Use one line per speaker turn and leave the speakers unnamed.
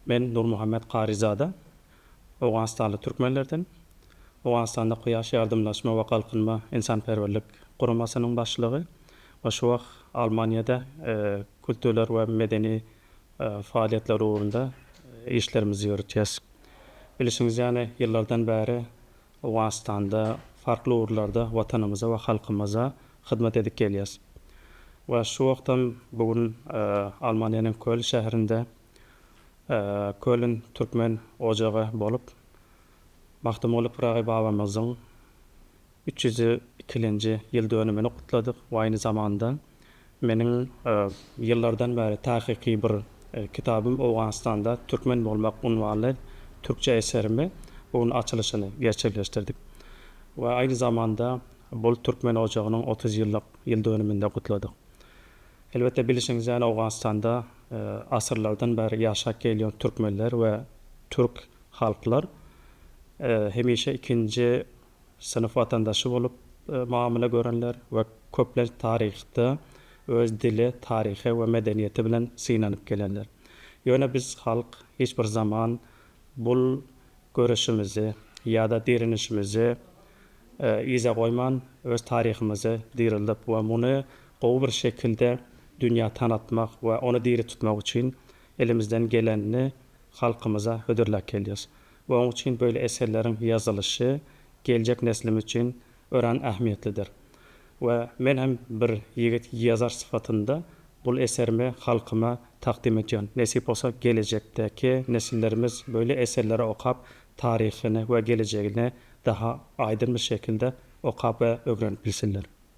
Ben Nur Muhammed Qarizada, Oğuzstanlı Türkmenlerden. Oğuzstanda Quyaş Yardımlaşma ve Kalkınma İnsanperverlik Kurumasının başlığı ve şu vakt Almanya'da kültürler ve medeni faaliyetler uğrunda işlerimizi yürütüyoruz. Bilirsiniz yani yıllardan beri Oğuzstan'da farklı uğurlarda vatanımıza ve halkımıza hizmet edip geliyoruz. Ve şu vaktan bugün Almanya'nın Köln şehrinde Köln Türkmen ocağı bolup Mahtumulu Pırağı babamızın 302. yıl dönümünü kutladık. Ve aynı zamanda menin yıllardan beri tahkiki bir kitabım Oğuzstan'da Türkmen olmak unvanlı Türkçe eserimi bunun açılışını gerçekleştirdik. Ve aynı zamanda Bol Türkmen Ocağı'nın 30 yıllık yıl dönümünde kutladık. Elbette bilirsiniz yani Oğuzstan'da asırlardan beri yaşak geliyor Türkmenler ve Türk halklar hemişe ikinci sınıf vatandaşı olup muamele görenler ve köpler tarihte öz dili, tarihi ve medeniyeti bilen sinanıp gelenler. Yöne biz halk hiçbir zaman bu görüşümüzü ya da direnişimizi ize koyman, öz tarihimizi dirilip ve bunu qoğu bir şekilde dünya tanıtmak ve onu diri tutmak için elimizden gelenini halkımıza ödürlük geliyoruz. Ve onun için böyle eserlerin yazılışı gelecek neslim için ören ahmiyetlidir. Ve men hem bir yigit yazar sıfatında bu eserimi halkıma takdim ediyorum. Nesip olsa gelecekteki nesillerimiz böyle eserleri okuyup tarihini ve geleceğini daha aydın bir şekilde okuyup ve öğrenip bilsinler.